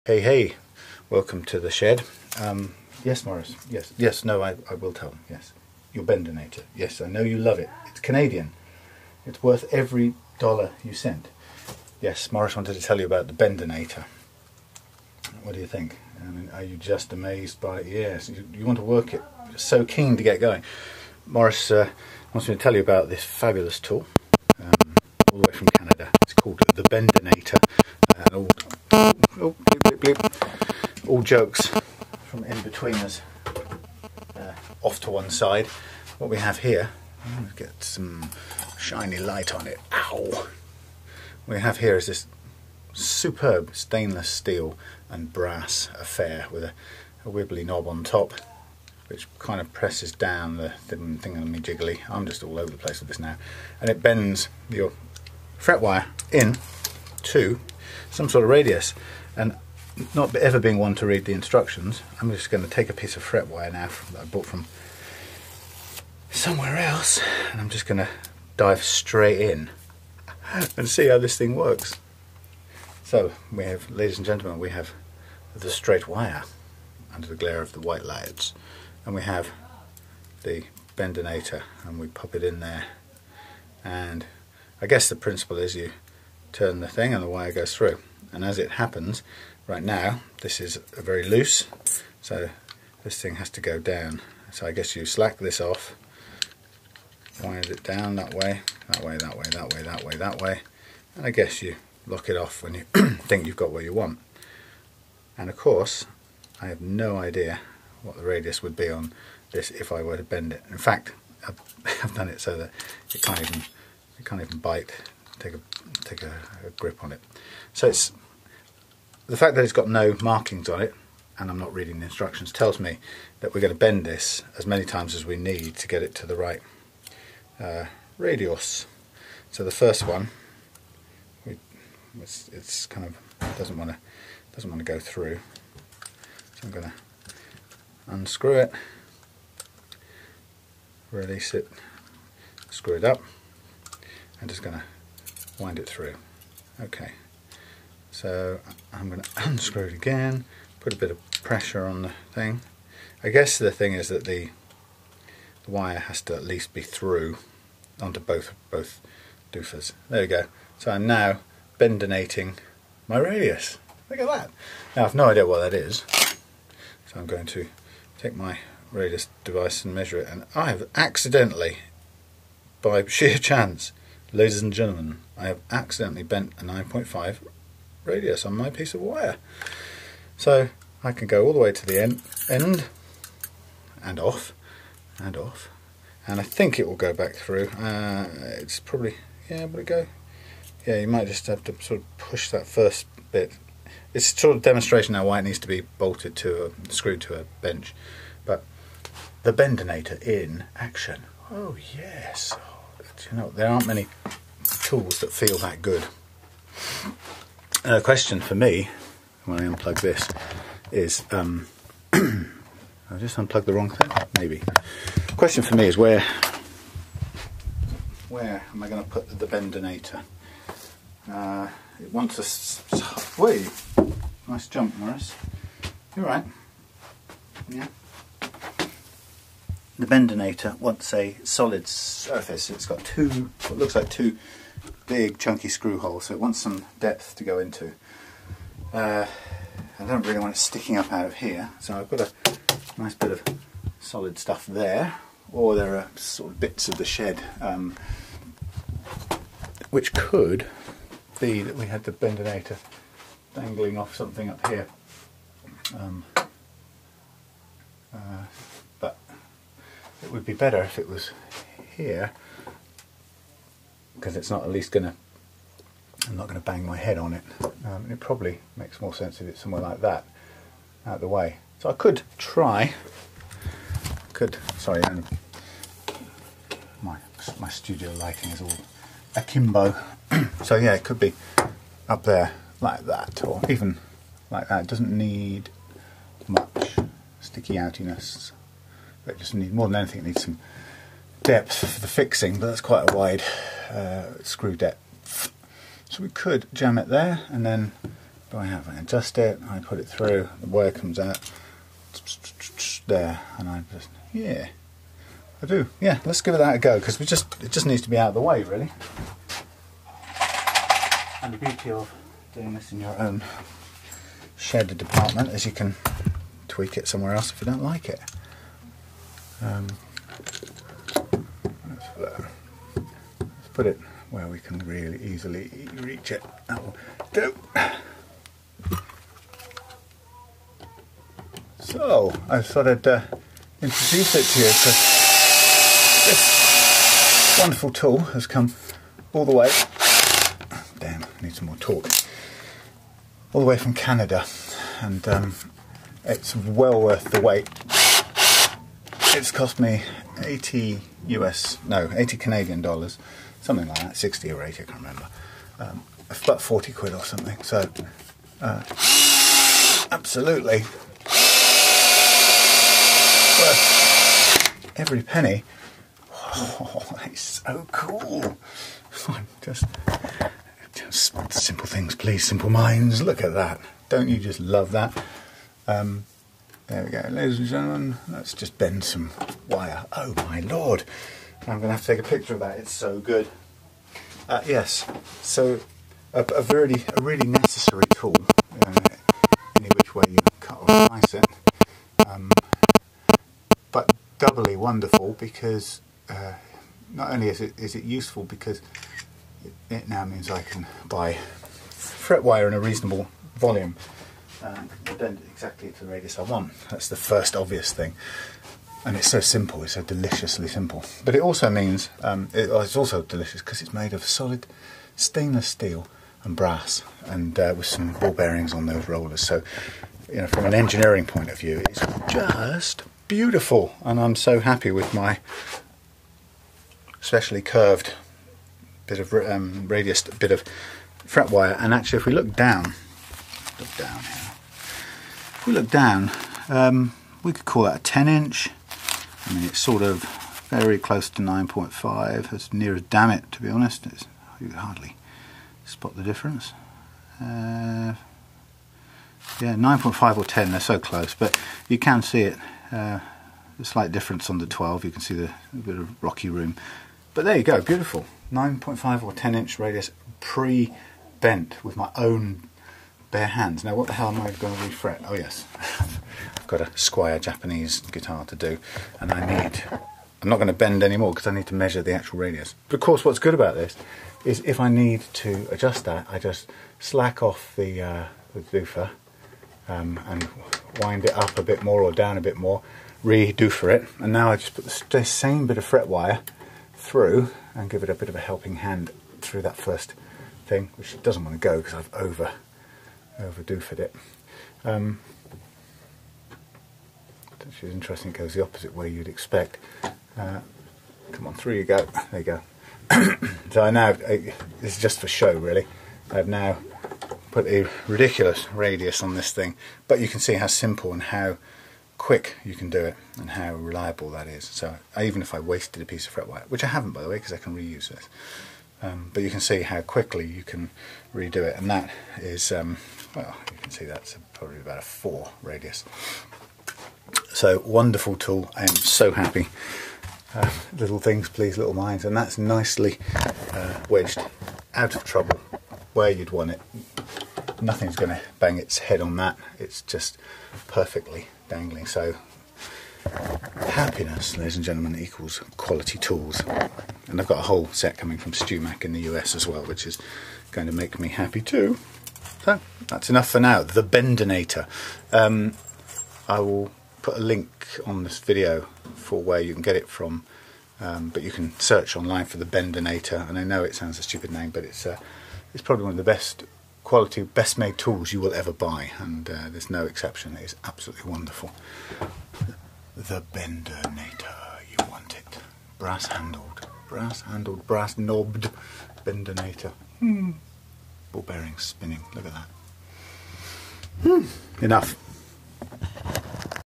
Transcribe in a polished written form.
Hey, welcome to the shed. Yes, Maurice, yes, no, I will tell them, yes. Your Bendernator, yes, I know you love it. It's Canadian. It's worth every dollar you sent. Yes, Maurice wanted to tell you about the Bendernator. What do you think? I mean, are you just amazed by it? Yes, you want to work it. You're so keen to get going. Maurice wants me to tell you about this fabulous tool, all the way from Canada. It's called the Bendernator. All jokes from in between us, off to one side. What we have here, let's get some shiny light on it. Ow! What we have here is this superb stainless steel and brass affair with a wibbly knob on top, which kind of presses down the thing on me jiggly. I'm just all over the place with this now, and it bends your fret wire in to some sort of radius. And not ever being one to read the instructions, I'm just going to take a piece of fret wire now that I bought from somewhere else, and I'm just going to dive straight in and see how this thing works. So we have, ladies and gentlemen, we have the straight wire under the glare of the white lights, and we have the Bendernator, and we pop it in there, and I guess the principle is you turn the thing and the wire goes through. And as it happens, right now, this is very loose, so this thing has to go down. So I guess you slack this off, wind it down that way, that way, that way, that way, that way, that way, and I guess you lock it off when you think you've got what you want. And of course, I have no idea what the radius would be on this if I were to bend it. In fact, I've done it so that it can't even bite. Take a grip on it. So it's the fact that it's got no markings on it, and I'm not reading the instructions, tells me that we're going to bend this as many times as we need to get it to the right radius. So the first one, it's kind of doesn't want to go through. So I'm going to unscrew it, release it, screw it up, and just going to wind it through. Okay, so I'm going to unscrew it again, put a bit of pressure on the thing. I guess the thing is that the wire has to at least be through onto both doofers. There we go. So I'm now Bendernating my radius. Look at that. Now I've no idea what that is, so I'm going to take my radius device and measure it, and I have accidentally, by sheer chance, ladies and gentlemen, I have accidentally bent a 9.5 radius on my piece of wire. So I can go all the way to the end and off, and I think it will go back through. It's probably, yeah, will it go? Yeah, you might just have to sort of push that first bit. It's sort of demonstration now why it needs to be bolted to screwed to a bench. But the Bendernator in action. Oh yes. You know, there aren't many tools that feel that good. A question for me when I unplug this is, I just unplugged the wrong thing, maybe. The question for me is where am I going to put the Bendernator? It wants a wait, nice jump, Maurice. You're right. Yeah. The Bendernator wants a solid surface. It's got what looks like two big chunky screw holes, so it wants some depth to go into. I don't really want it sticking up out of here, so I've got a nice bit of solid stuff there, or there are sort of bits of the shed, which could be that we had the Bendernator dangling off something up here. But it would be better if it was here, because it's not at least I'm not going to bang my head on it. It probably makes more sense if it's somewhere like that, out of the way. So I could try, sorry, my studio lighting is all akimbo. So yeah, it could be up there like that, or even like that. It doesn't need much sticky outiness. It just needs, more than anything, it needs some depth for the fixing, but that's quite a wide screw depth. So we could jam it there and then do I have? I adjust it, I put it through, the wire comes out there, and I just, yeah, I do. Yeah, let's give that a go, because it just needs to be out of the way, really. And the beauty of doing this in your own shared department is you can tweak it somewhere else if you don't like it. Let's put it where we can really easily reach it. That will do. So I thought I'd introduce it to you, because this wonderful tool has come all the way. Damn, I need some more torque. All the way from Canada, and it's well worth the wait. It's cost me 80 Canadian dollars, something like that, 60 or 80, I can't remember. About 40 quid or something. So absolutely worth every penny. Oh, it's so cool. Just simple things, please, simple minds. Look at that. Don't you just love that? There we go, ladies and gentlemen. Let's just bend some wire. Oh my lord. I'm going to have to take a picture of that. It's so good. Yes, so a really necessary tool, any which way you cut or slice it. But doubly wonderful, because not only is it useful, because it now means I can buy fret wire in a reasonable volume and bend it exactly to the radius I want. That's the first obvious thing, and it's so simple, it's so deliciously simple. But it also means it's also delicious because it's made of solid stainless steel and brass, and with some ball bearings on those rollers. So, you know, from an engineering point of view, it's just beautiful, and I'm so happy with my specially curved bit of radius, bit of fret wire. And actually, if we look down here, if we look down, we could call that a 10-inch. I mean, it's sort of very close to 9.5, as near as damn it, to be honest. You can hardly spot the difference. Yeah, 9.5 or 10, they're so close, but you can see it. A slight difference on the 12, you can see the bit of rocky room. But there you go, beautiful. 9.5 or 10-inch radius, pre-bent with my own bare hands. Now what the hell am I going to refret? Oh yes, I've got a Squire Japanese guitar to do, and I'm not going to bend anymore because I need to measure the actual radius. But of course, what's good about this is if I need to adjust that, I just slack off the doofer and wind it up a bit more or down a bit more, re-doofer it, and now I just put the same bit of fret wire through and give it a bit of a helping hand through that first thing, which it doesn't want to go because I've over doofered it. Which is interesting, it goes the opposite way you'd expect. Come on, through you go. There you go. So this is just for show really, I've now put a ridiculous radius on this thing, but you can see how simple and how quick you can do it and how reliable that is. So even if I wasted a piece of fret wire, which I haven't by the way because I can reuse this, but you can see how quickly you can redo it, and that is well, you can see that's probably about a 4 radius. So wonderful tool. I am so happy. Little things please little minds, and that's nicely wedged out of trouble where you'd want it. Nothing's going to bang its head on that, it's just perfectly dangling. So happiness, ladies and gentlemen, equals quality tools. And I've got a whole set coming from StewMac in the US as well, which is going to make me happy too. So that's enough for now. The Bendernator. I will put a link on this video for where you can get it from, but you can search online for the Bendernator, and I know it sounds a stupid name, but it's probably one of the best quality, best made tools you will ever buy, and there's no exception. It is absolutely wonderful. The Bendernator, you want it. Brass handled, brass knobbed Bendernator. Ball bearings spinning, look at that. Enough.